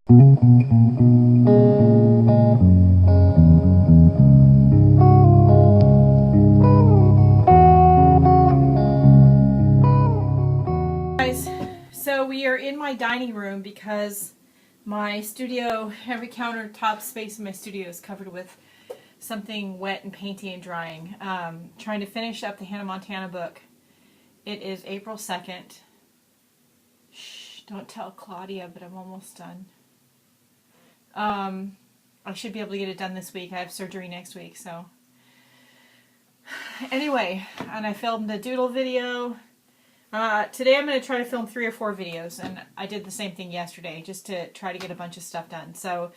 Guys, so we are in my dining room because my studio, every countertop space in my studio is covered with something wet and painty and drying. Trying to finish up the Hannah Montana book. It is April 2nd. Shh, don't tell Claudia, but I'm almost done. I should be able to get it done this week. I have surgery next week, so. Anyway, and I filmed a doodle video. Today I'm going to try to film 3 or 4 videos, and I did the same thing yesterday, just to try to get a bunch of stuff done. So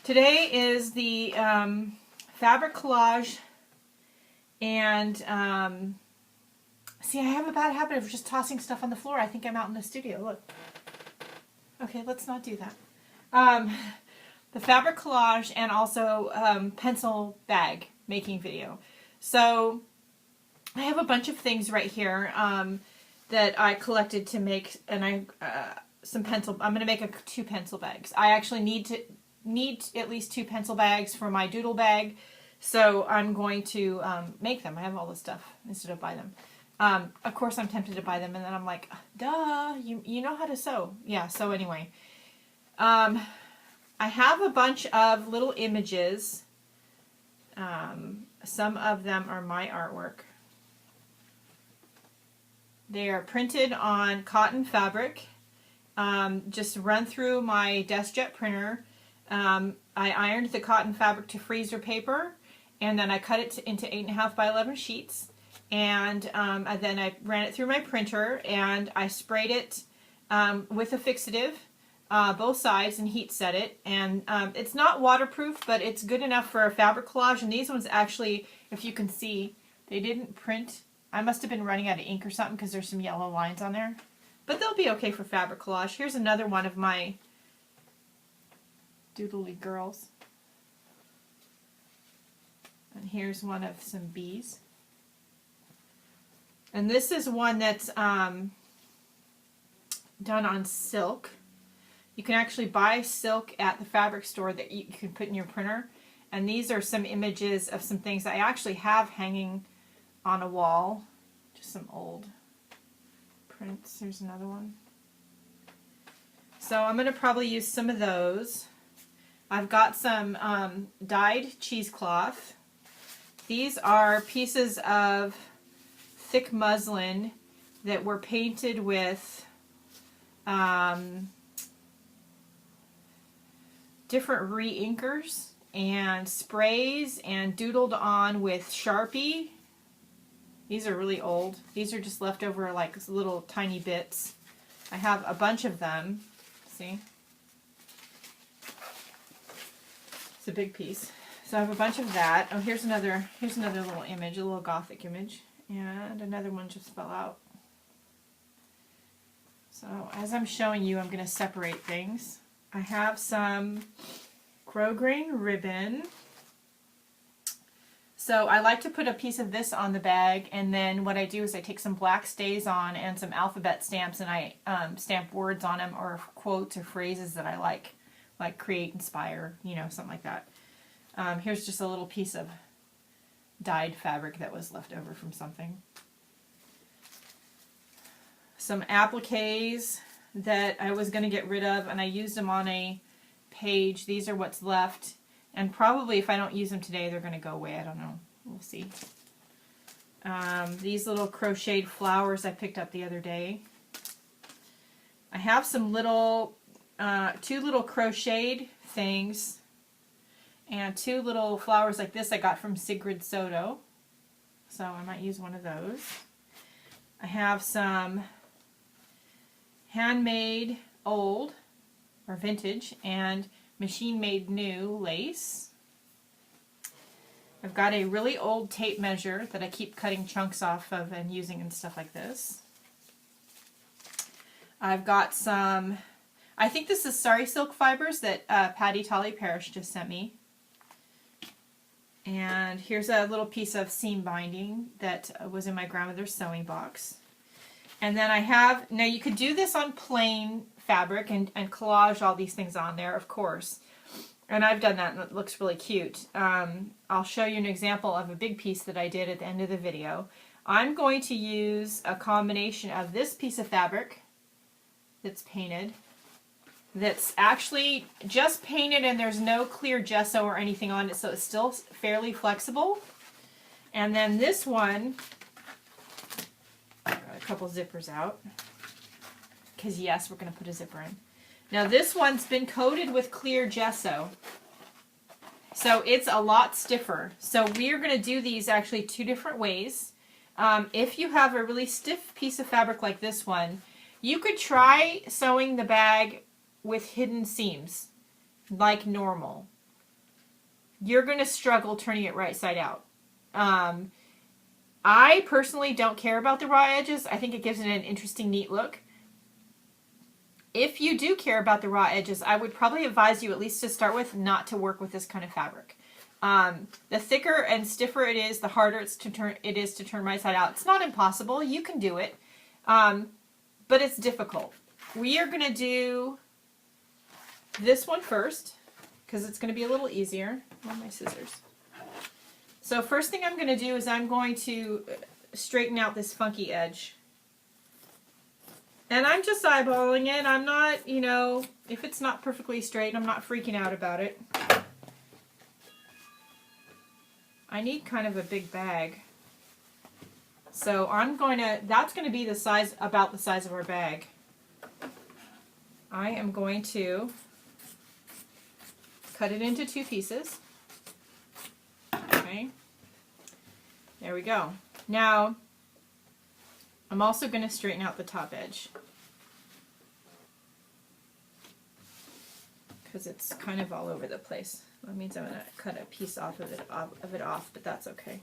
today is the fabric collage, and see, I have a bad habit of just tossing stuff on the floor. I think I'm out in the studio. Look. Okay, let's not do that. The fabric collage and also pencil bag making video. So I have a bunch of things right here that I collected to make, and I'm going to make 2 pencil bags. I actually need at least 2 pencil bags for my doodle bag, so I'm going to make them. I have all this stuff instead of buy them. Of course I'm tempted to buy them, and then I'm like, duh, you know how to sew. Yeah, so anyway. I have a bunch of little images. Some of them are my artwork. They are printed on cotton fabric. Just run through my DeskJet printer. I ironed the cotton fabric to freezer paper, and then I cut it into 8.5 by 11 sheets. And then I ran it through my printer, and I sprayed it with a fixative, both sides, and heat set it. And it's not waterproof, but it's good enough for a fabric collage. And these ones actually, if you can see, they didn't print. I must have been running out of ink or something because there's some yellow lines on there. But they'll be okay for fabric collage. Here's another one of my doodly girls. And here's one of some bees. And this is one that's done on silk. You can actually buy silk at the fabric store that you can put in your printer. And these are some images of some things I actually have hanging on a wall. Just some old prints. There's another one. So I'm going to probably use some of those. I've got some dyed cheesecloth. These are pieces of thick muslin that were painted with different re-inkers and sprays and doodled on with Sharpie. These are really old. These are just leftover like little tiny bits. I have a bunch of them. See? It's a big piece. So I have a bunch of that. Oh, here's another little image, a little gothic image. And another one just fell out. So as I'm showing you, I'm going to separate things. I have some grosgrain ribbon. So I like to put a piece of this on the bag, and then what I do is I take some black StazOn and some alphabet stamps, and I stamp words on them, or quotes or phrases that I like create, inspire, you know, something like that. Here's just a little piece of dyed fabric that was left over from something. Some appliques that I was going to get rid of, and I used them on a page. These are what's left, and probably if I don't use them today, they're going to go away. I don't know. We'll see. These little crocheted flowers I picked up the other day. I have some little, 2 little crocheted things, and 2 little flowers like this I got from Sigrid Soto. So I might use one of those. I have some handmade old, or vintage, and machine-made new lace. I've got a really old tape measure that I keep cutting chunks off of and using and stuff like this. I've got some, I think this is Sari Silk fibers that Patty Tolly Parrish just sent me. And here's a little piece of seam binding that was in my grandmother's sewing box. And then I have, now you could do this on plain fabric and collage all these things on there, of course. And I've done that and it looks really cute. I'll show you an example of a big piece that I did at the end of the video. I'm going to use a combination of this piece of fabric that's painted, that's actually just painted and there's no clear gesso or anything on it, so it's still fairly flexible. And then this one, got a couple zippers out, because yes, we're going to put a zipper in. Now this one's been coated with clear gesso, so it's a lot stiffer. So we are going to do these actually two different ways. If you have a really stiff piece of fabric like this one, you could try sewing the bag with hidden seams, like normal. You're going to struggle turning it right side out. I personally don't care about the raw edges. I think it gives it an interesting, neat look. If you do care about the raw edges, I would probably advise you, at least to start with, not to work with this kind of fabric. The thicker and stiffer it is, the harder it is to turn right side out. It's not impossible. You can do it, but it's difficult. We are going to do this one first because it's going to be a little easier. Where are my scissors? So first thing I'm going to do is I'm going to straighten out this funky edge. And I'm just eyeballing it. I'm not, you know, if it's not perfectly straight, I'm not freaking out about it. I need kind of a big bag. So that's going to be the size, about the size of our bag. I am going to cut it into two pieces. Okay. There we go. Now, I'm also going to straighten out the top edge, because it's kind of all over the place. That means I'm going to cut a piece off of it off, but that's okay.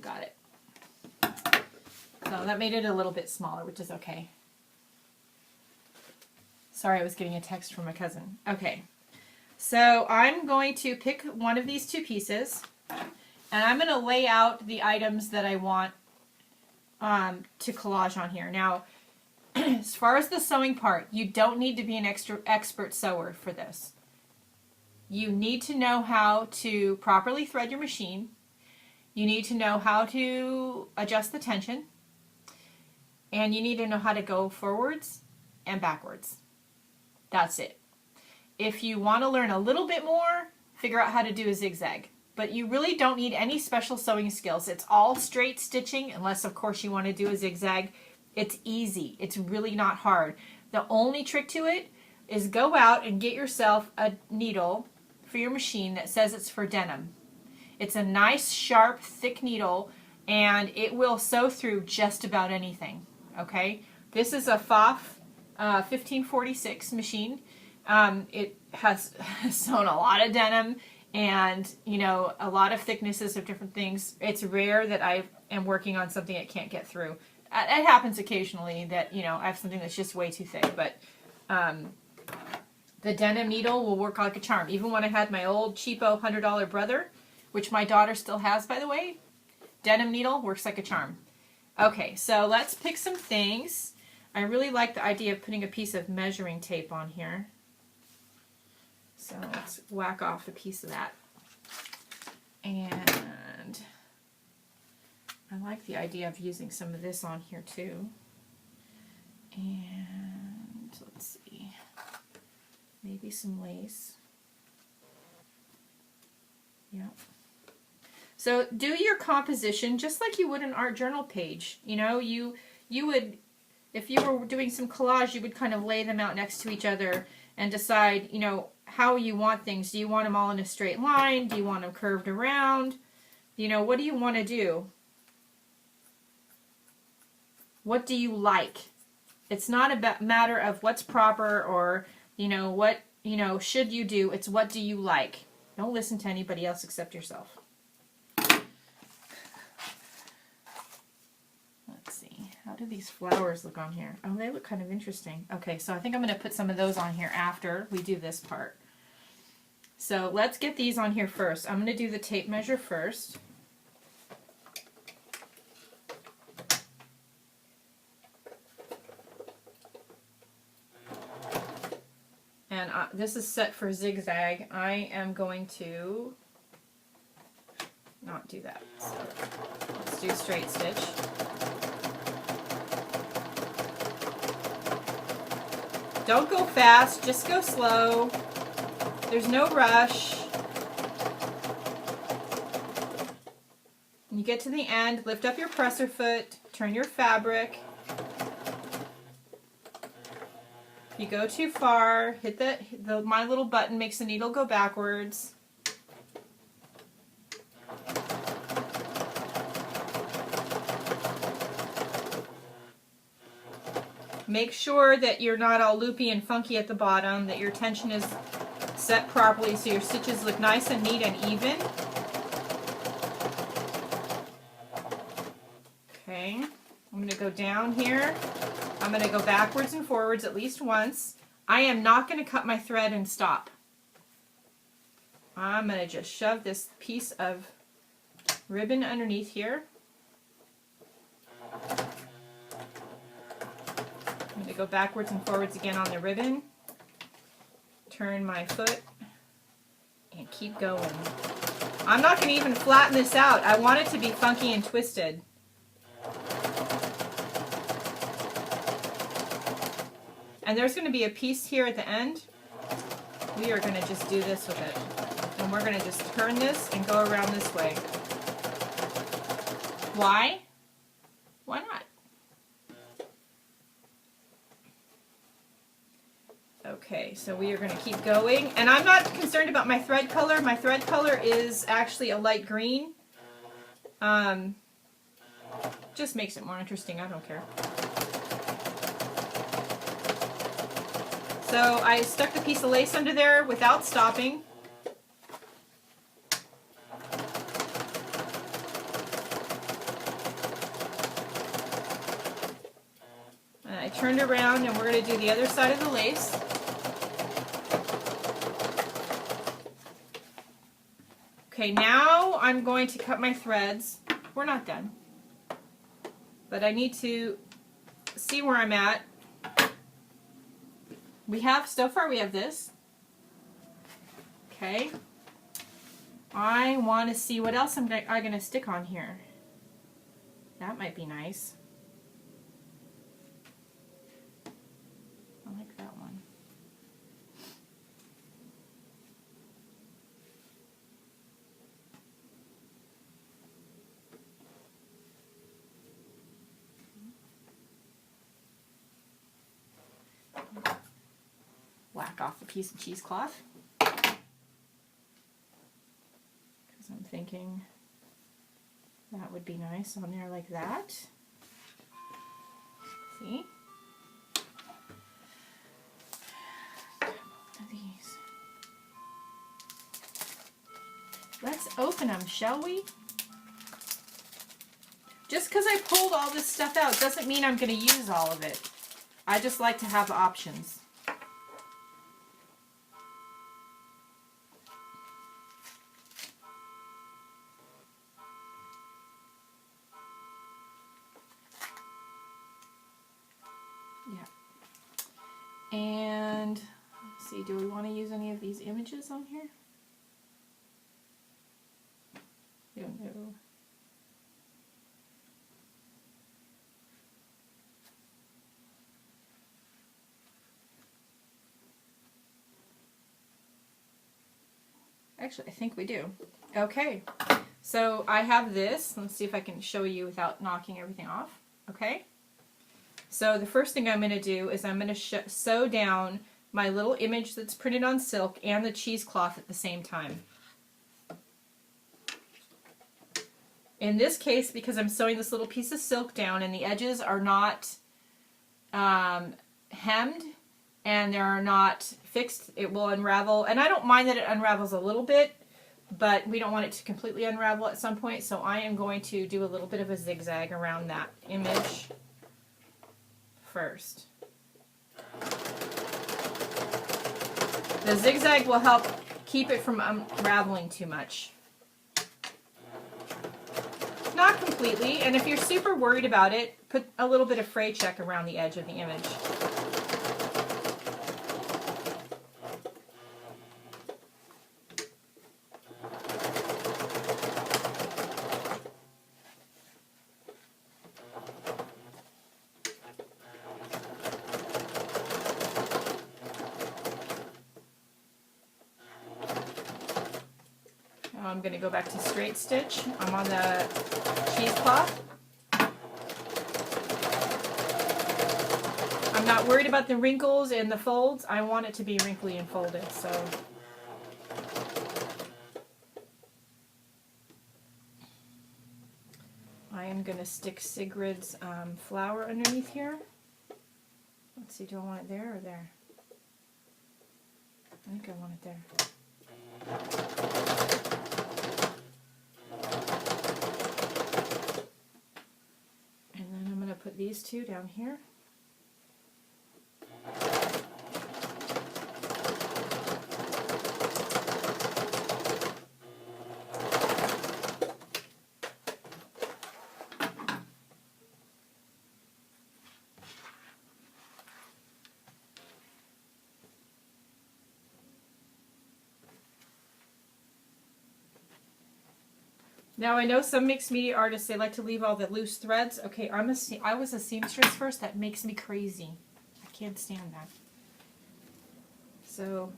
Got it. So that made it a little bit smaller, which is okay. Sorry, I was getting a text from my cousin. Okay. So I'm going to pick one of these two pieces, and I'm going to lay out the items that I want to collage on here. Now, as far as the sewing part, you don't need to be an expert sewer for this. You need to know how to properly thread your machine. You need to know how to adjust the tension. And you need to know how to go forwards and backwards. That's it. If you want to learn a little bit more, figure out how to do a zigzag. But you really don't need any special sewing skills. It's all straight stitching, unless of course you want to do a zigzag. It's easy. It's really not hard. The only trick to it is go out and get yourself a needle for your machine that says it's for denim. It's a nice, sharp, thick needle, and it will sew through just about anything. Okay? This is a Pfaff 1546 machine. It has sewn a lot of denim and, you know, a lot of thicknesses of different things. It's rare that I am working on something it can't get through. It happens occasionally that, you know, I have something that's just way too thick, but the denim needle will work like a charm. Even when I had my old cheapo $100 brother, which my daughter still has, by the way, denim needle works like a charm. Okay, so let's pick some things. I really like the idea of putting a piece of measuring tape on here. So let's whack off a piece of that. And I like the idea of using some of this on here too. And let's see, maybe some lace. Yep. So do your composition just like you would an art journal page. You know, you would, if you were doing some collage, you would kind of lay them out next to each other and decide, you know, how you want things. Do you want them all in a straight line? Do you want them curved around? You know, what do you want to do? What do you like? It's not a matter of what's proper or, you know, what, you know, should you do. It's what do you like. Don't listen to anybody else except yourself. Let's see. How do these flowers look on here? Oh, they look kind of interesting. Okay, so I think I'm going to put some of those on here after we do this part. So let's get these on here first. I'm going to do the tape measure first. this is set for zigzag. I am going to not do that. So let's do straight stitch. Don't go fast, just go slow. There's no rush. When you get to the end, lift up your presser foot, turn your fabric. If you go too far, hit my little button makes the needle go backwards. Make sure that you're not all loopy and funky at the bottom, that your tension is set properly so your stitches look nice and neat and even. Okay, I'm going to go down here. I'm going to go backwards and forwards at least once. I am not going to cut my thread and stop. I'm going to just shove this piece of ribbon underneath here. I'm going to go backwards and forwards again on the ribbon, turn my foot, and keep going. I'm not going to even flatten this out. I want it to be funky and twisted. And there's going to be a piece here at the end. We are going to just do this with it. And we're going to just turn this and go around this way. Why? Why not? Okay, so we are going to keep going. And I'm not concerned about my thread color. My thread color is actually a light green. Just makes it more interesting. I don't care. So I stuck the piece of lace under there without stopping. And I turned around and we're going to do the other side of the lace. Okay, now I'm going to cut my threads. We're not done. But I need to see where I'm at. So far we have this. Okay. I want to see what else I'm going to stick on here. That might be nice. I like that one. Whack off a piece of cheesecloth. Because I'm thinking that would be nice on there like that. See? One of these. Let's open them, shall we? Just because I pulled all this stuff out doesn't mean I'm going to use all of it. I just like to have options. Yeah. And let's see, do we want to use any of these images on here? Don't know. Actually, I think we do. Okay, so I have this. Let's see if I can show you without knocking everything off. Okay, so the first thing I'm going to do is I'm going to sew down my little image that's printed on silk and the cheesecloth at the same time. In this case, because I'm sewing this little piece of silk down and the edges are not hemmed and they're not fixed, it will unravel. And I don't mind that it unravels a little bit, but we don't want it to completely unravel at some point, so I am going to do a little bit of a zigzag around that image first. The zigzag will help keep it from unraveling too much. Not completely, and if you're super worried about it, put a little bit of fray check around the edge of the image. Now I'm going to go back to straight stitch. I'm on the cheesecloth. I'm not worried about the wrinkles and the folds. I want it to be wrinkly and folded, so. I am going to stick Sigrid's flower underneath here. Let's see, do I want it there or there? I think I want it there. And then I'm going to put these two down here. Now I know some mixed media artists, they like to leave all the loose threads. Okay, I was a seamstress first. That makes me crazy. I can't stand that. So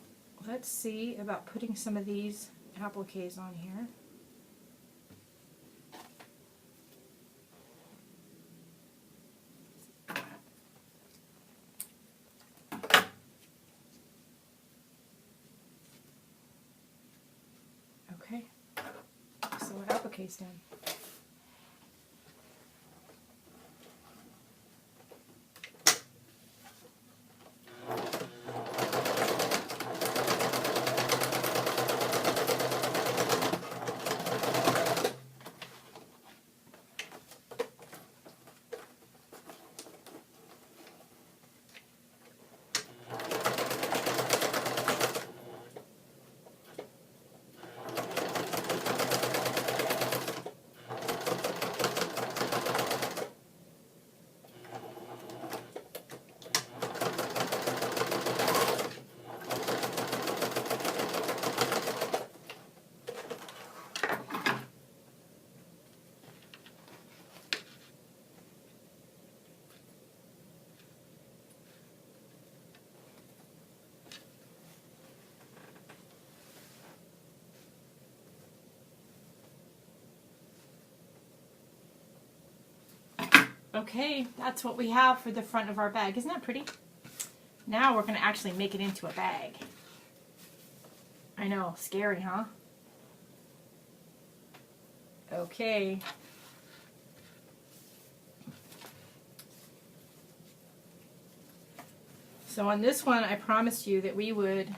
let's see about putting some of these appliques on here. Okay. So what appliques down? Okay, that's what we have for the front of our bag. Isn't that pretty? Now we're going to actually make it into a bag. I know, scary, huh? Okay. So on this one, I promised you that we would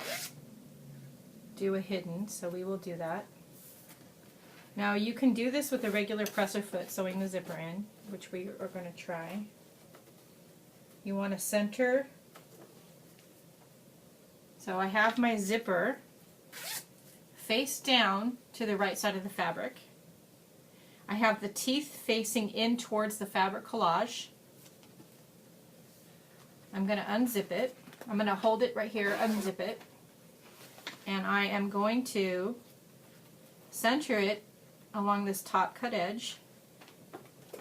do a hidden, so we will do that. Now you can do this with a regular presser foot, sewing the zipper in, which we are going to try. You want to center. So I have my zipper face down to the right side of the fabric. I have the teeth facing in towards the fabric collage. I'm going to unzip it. I'm going to hold it right here, unzip it, and I am going to center it along this top cut edge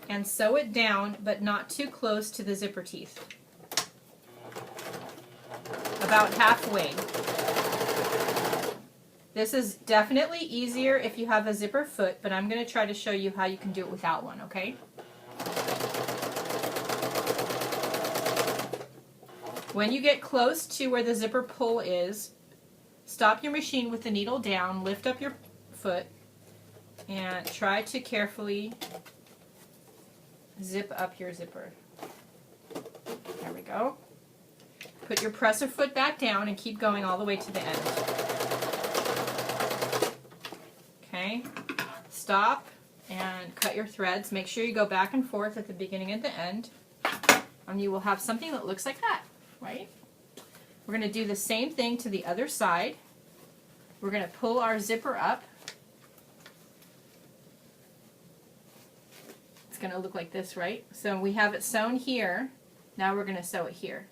and sew it down, but not too close to the zipper teeth. About halfway. This is definitely easier if you have a zipper foot, but I'm going to try to show you how you can do it without one, okay? When you get close to where the zipper pull is, stop your machine with the needle down, lift up your foot, and try to carefully zip up your zipper. There we go. Put your presser foot back down and keep going all the way to the end. Okay, stop and cut your threads. Make sure you go back and forth at the beginning and the end, and you will have something that looks like that, right? We're going to do the same thing to the other side. We're going to pull our zipper up. It's going to look like this, right? So we have it sewn here. Now we're going to sew it here.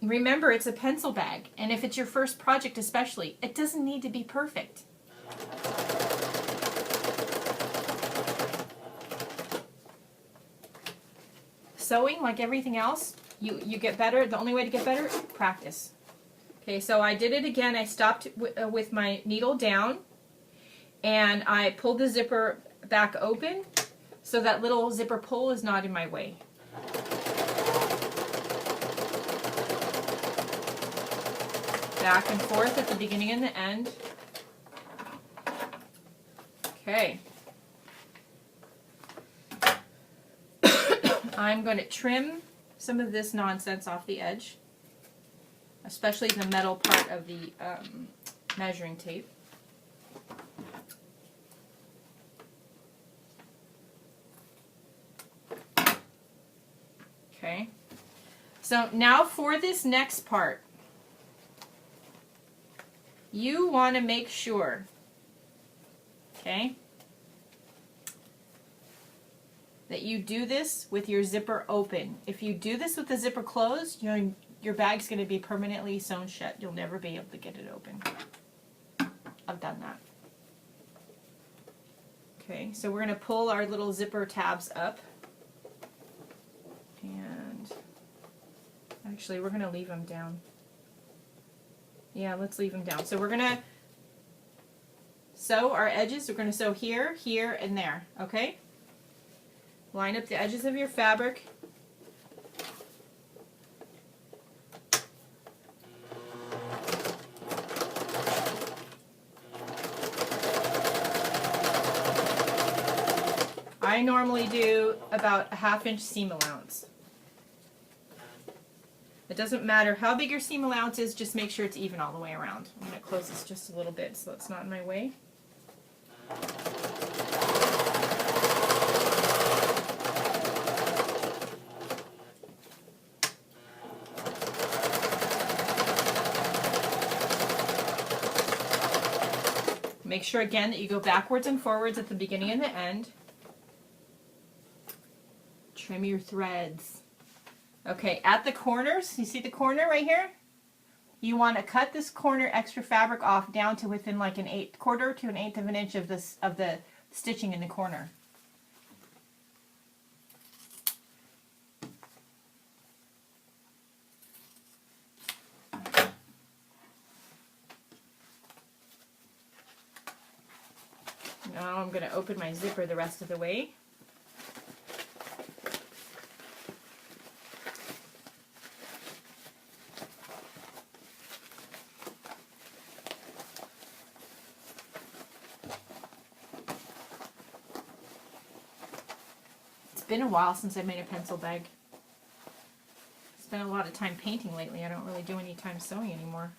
Remember, it's a pencil bag, and if it's your first project especially, it doesn't need to be perfect. sewing, like everything else, you get better. The only way to get better, practice. Okay, so I did it again. I stopped with my needle down, and I pulled the zipper back open so that little zipper pull is not in my way. Back and forth at the beginning and the end. Okay. I'm going to trim some of this nonsense off the edge, especially the metal part of the measuring tape. Okay. So now for this next part, you want to make sure, okay, that you do this with your zipper open. If you do this with the zipper closed, your bag's going to be permanently sewn shut. You'll never be able to get it open. I've done that. Okay, so we're going to pull our little zipper tabs up. And actually, we're going to leave them down. Yeah, let's leave them down. So we're going to sew our edges. We're going to sew here, here, and there. Okay? Line up the edges of your fabric. I normally do about a 1/2 inch seam allowance. It doesn't matter how big your seam allowance is, just make sure it's even all the way around. I'm going to close this just a little bit so it's not in my way. Make sure again that you go backwards and forwards at the beginning and the end. Trim your threads. Okay, at the corners, you see the corner right here? You want to cut this corner extra fabric off down to within like an 1/4 to an 1/8 of an inch of the stitching in the corner. Now I'm going to open my zipper the rest of the way. It's been a while since I made a pencil bag. I spent a lot of time painting lately. I don't really do any time sewing anymore.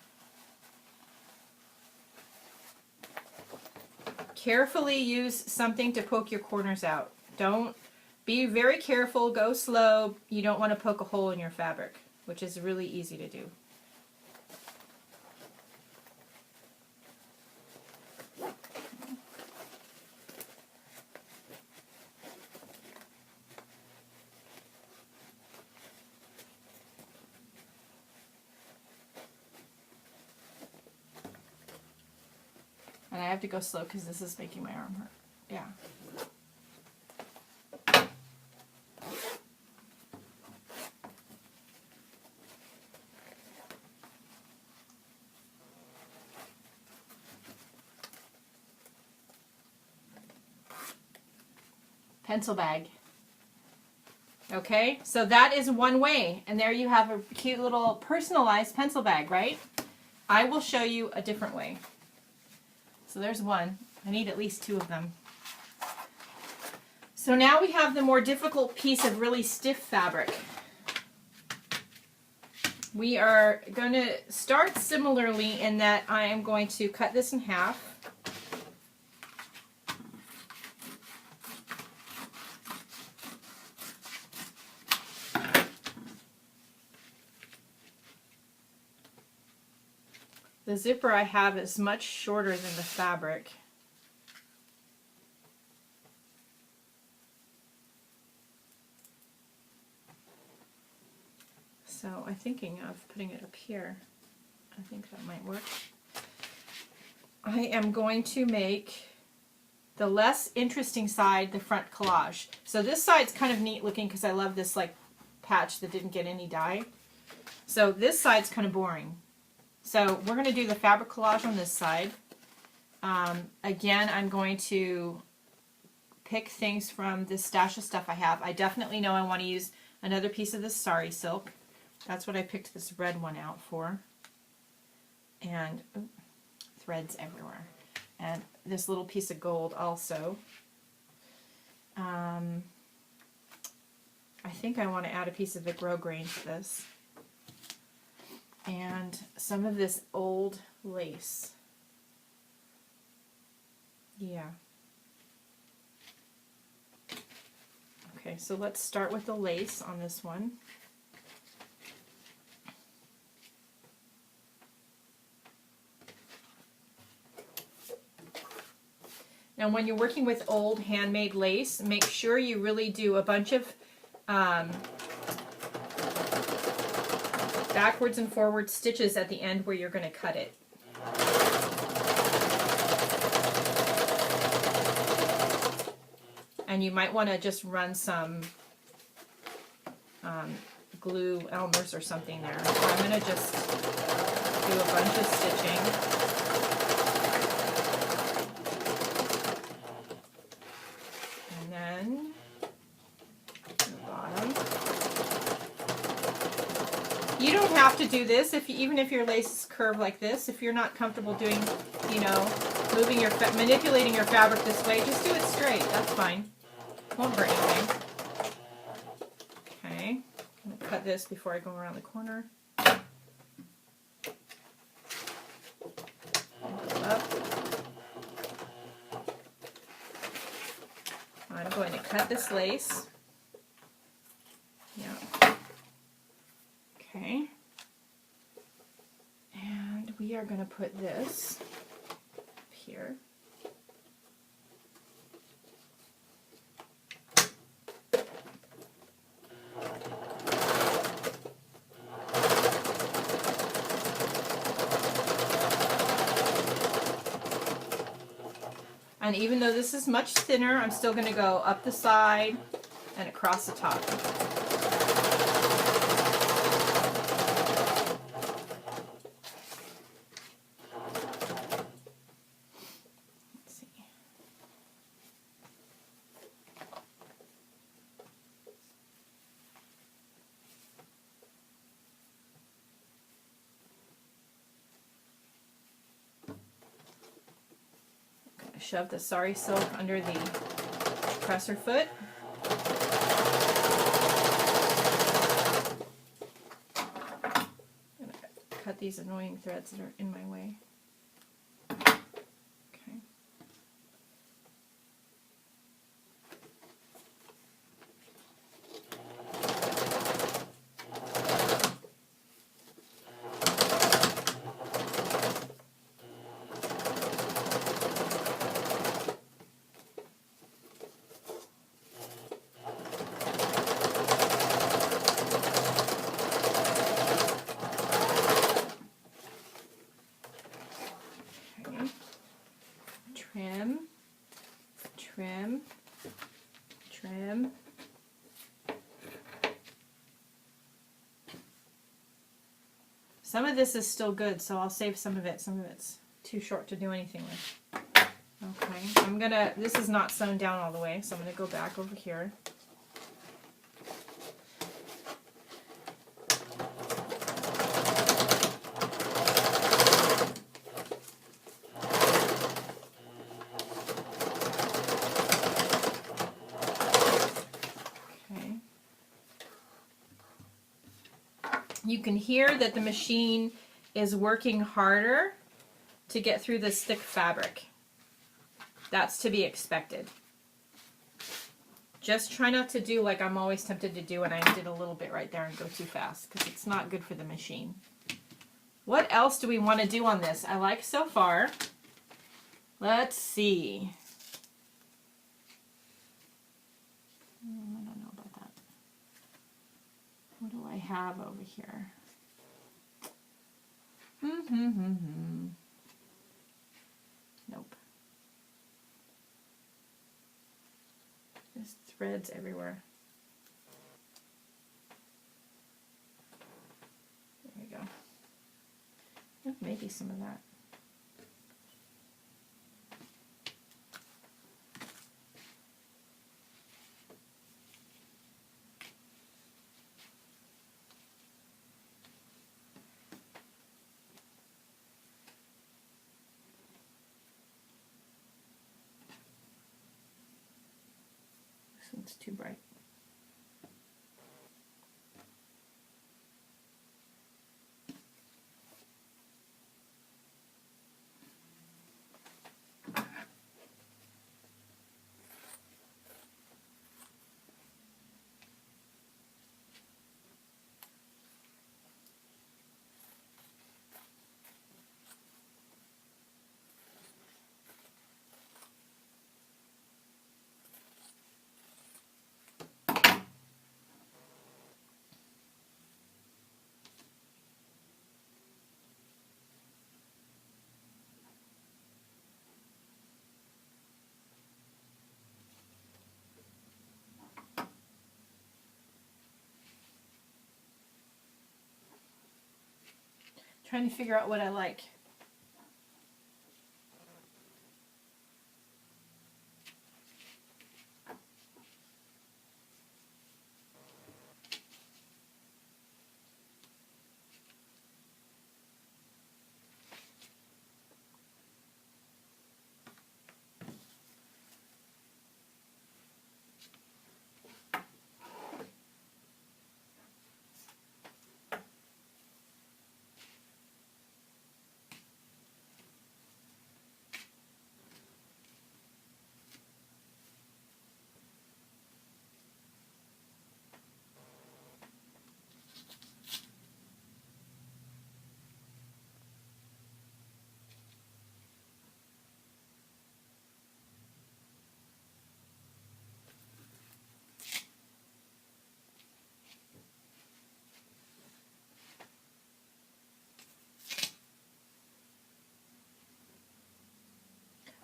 Carefully use something to poke your corners out. Don't be very careful, go slow. You don't want to poke a hole in your fabric, which is really easy to do. And I have to go slow because this is making my arm hurt. Yeah. Pencil bag. Okay, so that is one way. And there you have a cute little personalized pencil bag, right? I will show you a different way. So there's one. I need at least 2 of them. So now we have the more difficult piece of really stiff fabric. We are going to start similarly in that I am going to cut this in half. The zipper I have is much shorter than the fabric. So I'm thinking of putting it up here. I think that might work. I am going to make the less interesting side the front collage. So this side's kind of neat looking because I love this like patch that didn't get any dye. So this side's kind of boring. So we're going to do the fabric collage on this side. Again, I'm going to pick things from this stash of stuff I have. I definitely know I want to use another piece of this sari silk. That's what I picked this red one out for. And threads everywhere. And this little piece of gold also. I think I want to add a piece of the grosgrain to this. And some of this old lace. Yeah. Okay, so let's start with the lace on this one. Now when you're working with old handmade lace, make sure you really do a bunch of backwards and forward stitches at the end where you're going to cut it. And you might want to just run some glue Elmer's or something there. So I'm going to just do a bunch of stitching. You don't have to do this even if your lace is curved like this. If you're not comfortable doing, you know, manipulating your fabric this way, just do it straight. That's fine. Won't hurt anything. Okay, I'm gonna cut this before I go around the corner. I'm going to cut this lace. Yeah. Okay. And we are going to put this up here. And even though this is much thinner, I'm still going to go up the side and across the top. Let's see. Shove the sari silk under the presser foot. I'm going to cut these annoying threads that are in my way. Okay. Trim, trim, trim. Some of this is still good, so I'll save some of it. Some of it's too short to do anything with. Okay, this is not sewn down all the way, so I'm gonna go back over here. You can hear that the machine is working harder to get through this thick fabric. That's to be expected. Just try not to do like I'm always tempted to do, and I did a little bit right there and go too fast, because it's not good for the machine. What else do we want to do on this? I like so far. Let's see. I don't know about that. What do I have over here? Nope. There's threads everywhere. Oh, maybe some of that. This one's too bright. Trying to figure out what I like.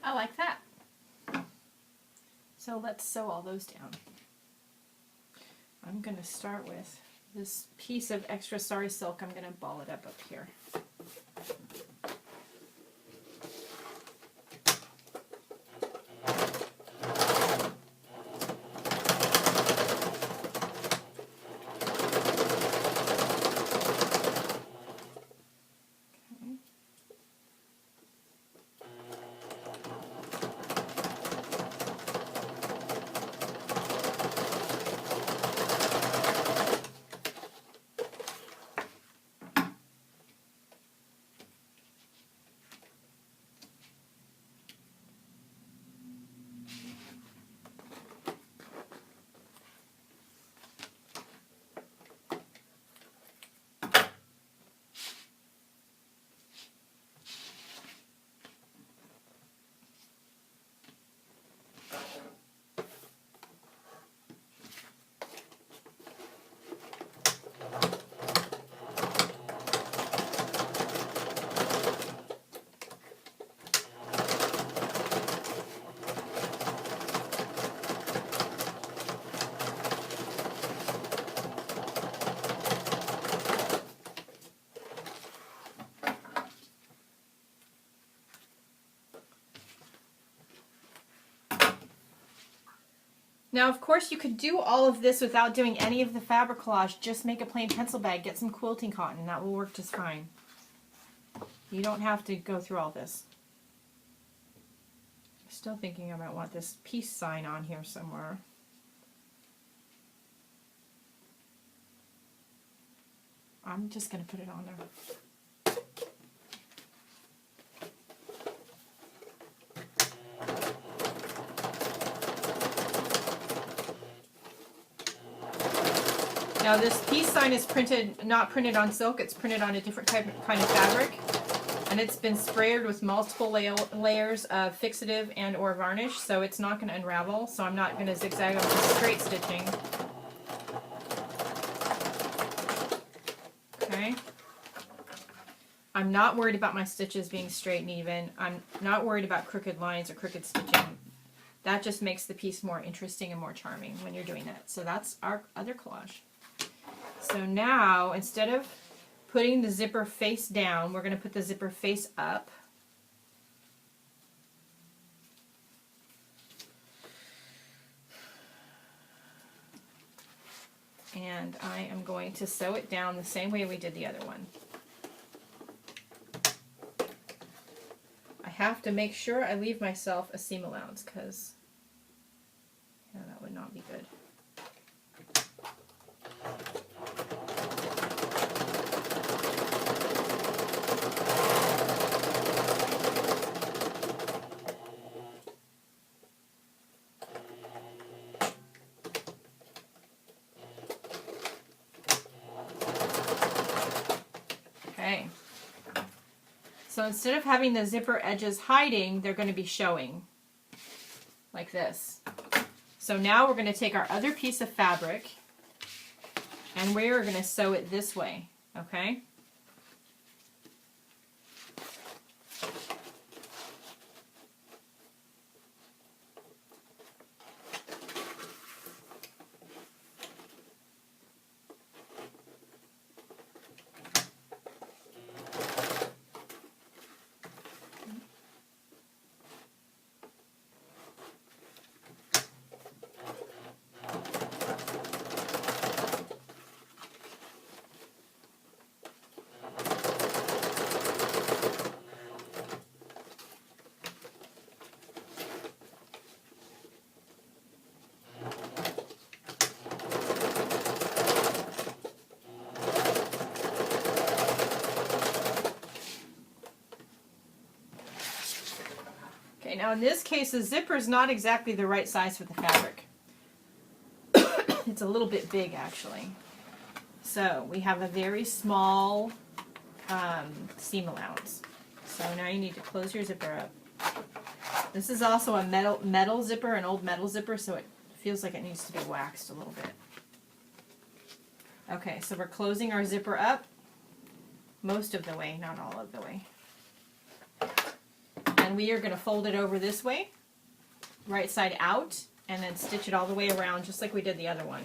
I like that. So let's sew all those down. I'm going to start with this piece of extra sari silk. I'm going to ball it up here. Now, of course, you could do all of this without doing any of the fabric collage. Just make a plain pencil bag, get some quilting cotton. That will work just fine. You don't have to go through all this. I'm still thinking I might want this peace sign on here somewhere. I'm just going to put it on there. Now this peace sign is not printed on silk, it's printed on a different kind of fabric. And it's been sprayed with multiple layers of fixative and or varnish, so it's not going to unravel. So I'm not going to zigzag over the straight stitching. Okay. I'm not worried about my stitches being straight and even. I'm not worried about crooked lines or crooked stitching. That just makes the piece more interesting and more charming when you're doing that. So that's our other collage. So now, instead of putting the zipper face down, we're going to put the zipper face up. And I am going to sew it down the same way we did the other one. I have to make sure I leave myself a seam allowance because that would not be good. Okay, so instead of having the zipper edges hiding, they're going to be showing like this. So now we're going to take our other piece of fabric and we're going to sew it this way, okay? Okay, now in this case, the zipper is not exactly the right size for the fabric. It's a little bit big, actually. So we have a very small seam allowance. So now you need to close your zipper up. This is also a metal zipper, an old metal zipper, so it feels like it needs to be waxed a little bit. Okay, so we're closing our zipper up most of the way, not all of the way. And we are going to fold it over this way, right side out, and then stitch it all the way around just like we did the other one.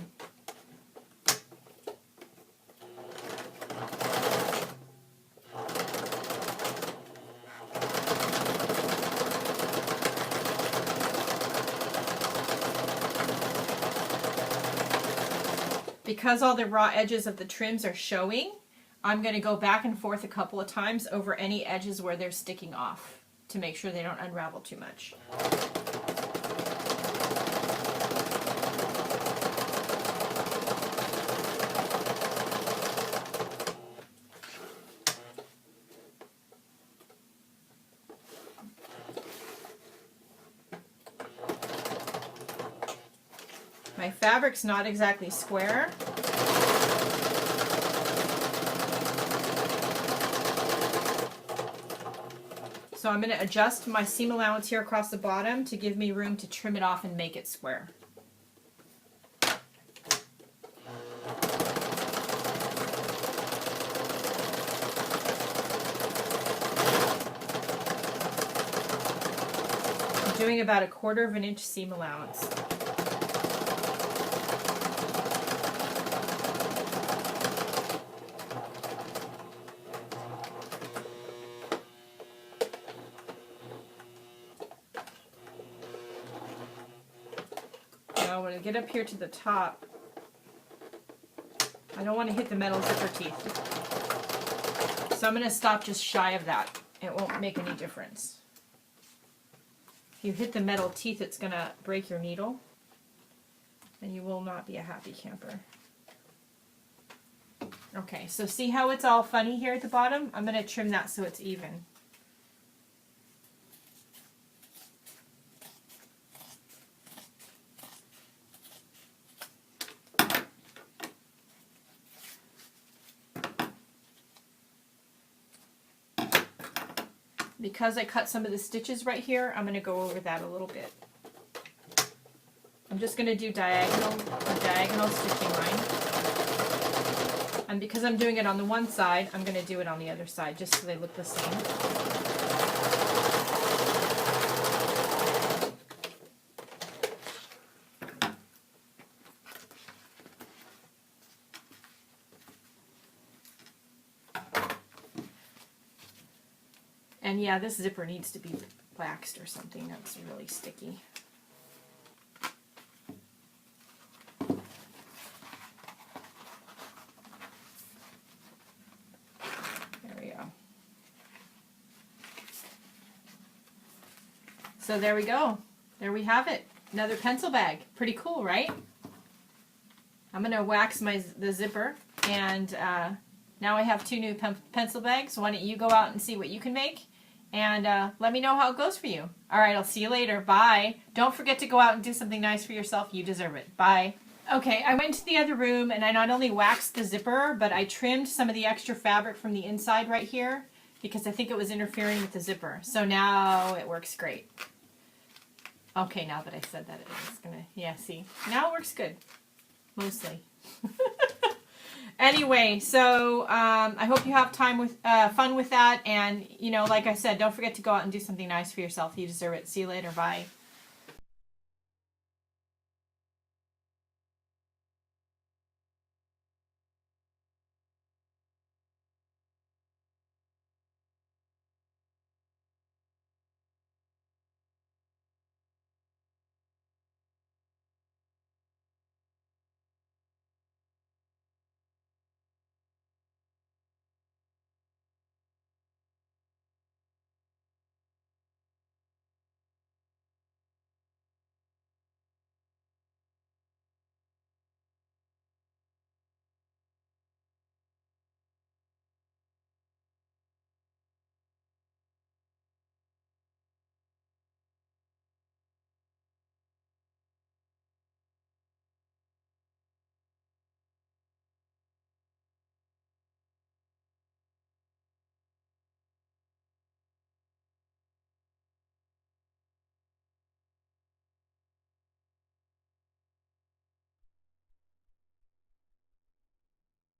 Because all the raw edges of the trims are showing, I'm going to go back and forth a couple of times over any edges where they're sticking off to make sure they don't unravel too much. My fabric's not exactly square. So I'm going to adjust my seam allowance here across the bottom to give me room to trim it off and make it square. I'm doing about 1/4 of an inch seam allowance. When I get up here to the top, I don't want to hit the metal zipper teeth. So I'm going to stop just shy of that. It won't make any difference. If you hit the metal teeth, it's going to break your needle, and you will not be a happy camper. Okay, so see how it's all funny here at the bottom? I'm going to trim that so it's even. Because I cut some of the stitches right here, I'm going to go over that a little bit. I'm just going to do diagonal stitching line. And because I'm doing it on the one side, I'm going to do it on the other side just so they look the same. And yeah, this zipper needs to be waxed or something. That's really sticky. There we go. So there we go. There we have it. Another pencil bag. Pretty cool, right? I'm going to wax the zipper, and now I have 2 new pencil bags. Why don't you go out and see what you can make, and let me know how it goes for you. All right, I'll see you later. Bye. Don't forget to go out and do something nice for yourself. You deserve it. Bye. Okay, I went to the other room, and I not only waxed the zipper, but I trimmed some of the extra fabric from the inside right here because I think it was interfering with the zipper. So now it works great. Okay, now that I said that, it's going to, yeah, see. Now it works good. Mostly. Anyway, so I hope you have fun with that. And, you know, like I said, don't forget to go out and do something nice for yourself. You deserve it. See you later. Bye.